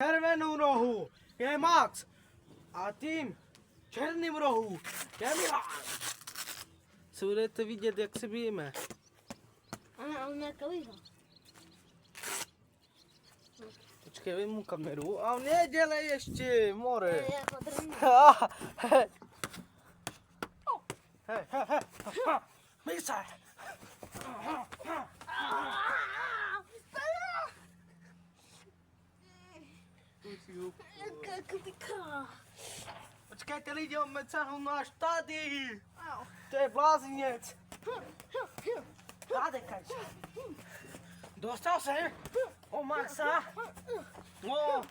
červenou rohu je Max a tým černým rohu je Milan. Si budete vidět, jak se bijeme. Ale nějaká výhra. Počkej, vyjmu kameru a nedělej ještě, more. Je podrný. Hej, myj se. Jaká kliká. Počkejte lidi, on mě cáhnu až tady. To je blázinec. Zadekaj se. Dostal jsem o Maxa. No,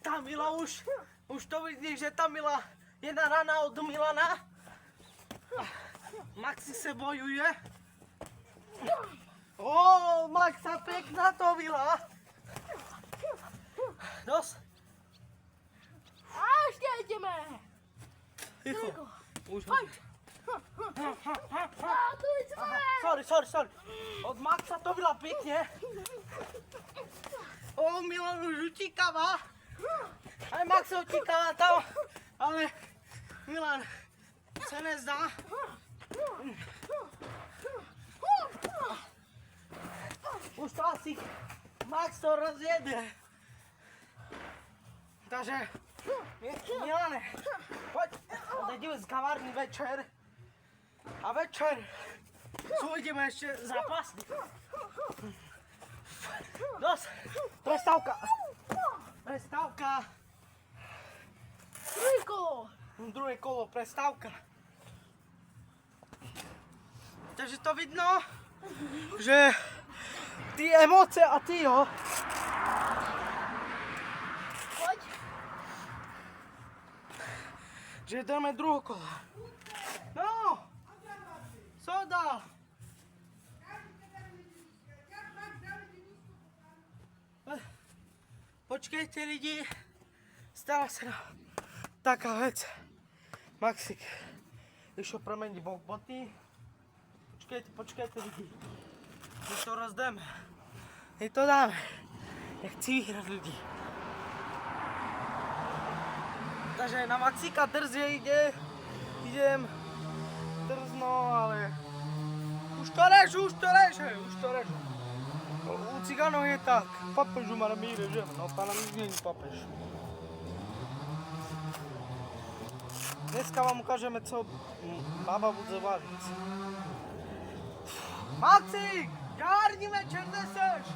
ta Mila už to vidí, že ta Mila je na rana od Milana. Maxi se bojuje. O, Maxa pěkná to byla. Dost. A ještě jdeme. Ticho. Už Pojď. Tu jsme. Sorry. Od Maxa to byla pěkně. O, Milan už utíkává. Ale Max se utíkává tam. Ale Milan se nezdá. Už to asi Max to rozjede. Takže Milane, pojď, odejdeme z kavárny večer. A večer co uvidíme ještě zápasník. Dost, prestávka. Druhé kolo, prestávka. Takže to vidno, že ty emoce a ty jo. Pojď. Že jdeme druhé kolo. No, co dál? Počkejte lidi, stala se taká vec. Maxik išel promeniť boty. Počkejte lidi. My to rozdeme. My to dáme. Ja chci vyhrať ľudí. Takže na Maxika drzie idem drzno, ale už to reže. U cigánov je tak, papež má na míre, že? No pána není papež. Dneska vám ukážeme, co baba bude vážiť. Maxík, žárni večer neseš!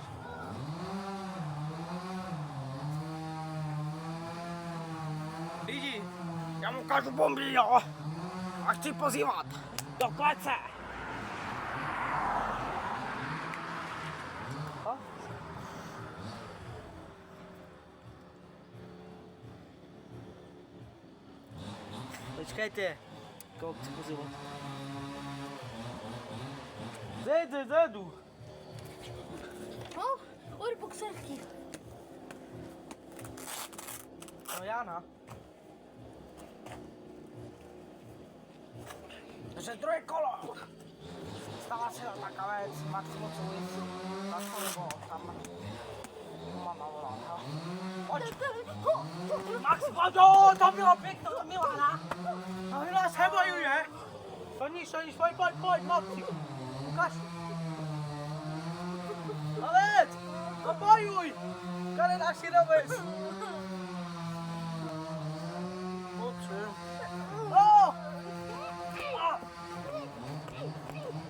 Lidi, já mu ukážu bomby, jo? A chci pozývat do klece. Počkajte, koho chci pozývat. Zejdu. No, od boxerky. No Jana. Takže druhé kolo. Stala se taká vec, Maximo co ulici. Nebo tam mama volá, no. Pojď. Max, pojď, to bylo pěkno, to Milana. A Milana se bojuje. To níž, pojď, Maxi. Ukaž. Ale, no bojuj. Kade naši robes. O!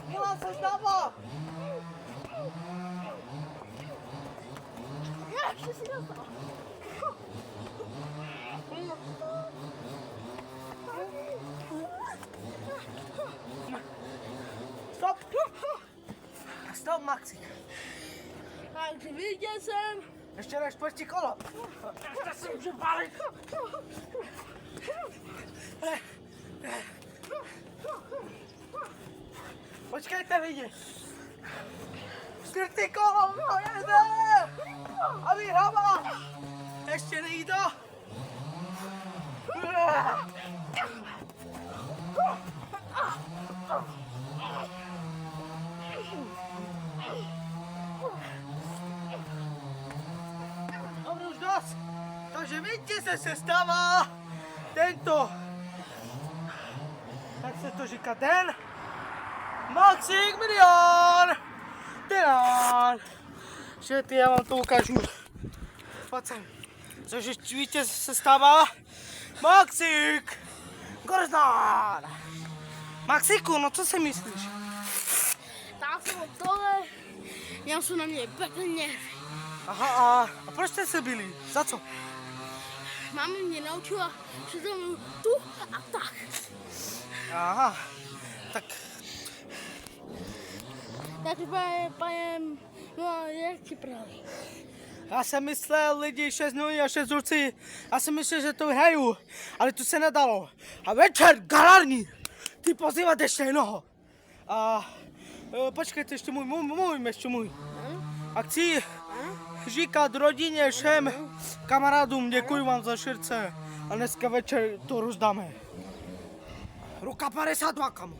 Milan se zdává. Ještě si dostal. Stop, Maxi. Takže viděl jsem. Ještě než čtvrtí kolo. Ještě si můžu pálit. Počkejte lidi. Čtvrtý kolo, no jede. A vyhrává. Ještě nejde. Dobrý, už dost. Takže vítěze se stává tento, jak se to říká, ten Maximilian Tenár. Šety, já vám to ukážu. Pojď sem. Takže vítěz se stává Maxík Gorznár. Maxíku, no co si myslíš? Tam jsem od tohle, měl jsem na mě peklně. Aha, a proč jste se byli? Za co? Máma mě naučila, že to můžu tu a tak. Aha, tak Takže pajem, no jak ti praví. já jsem myslel lidi 6 a 6 ruci. Já jsem myslel, že to hraju, ale to se nedalo. A večer galární, ty pozývat ještě jednoho. A počkejte, ještě můj. A chci říkat rodině, všem kamarádům, děkuji vám za širce. A dneska večer to rozdáme. Ruka 52, kamo.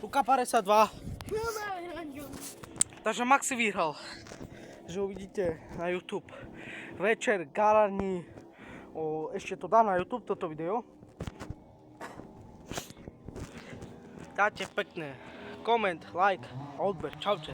Ruka 52. No ne, Takže Maxi vyhrál. Že uvidíte na YouTube. Večer galární. Ještě to dám na YouTube, toto video. Dáte pekné koment, like a odber. Čaute.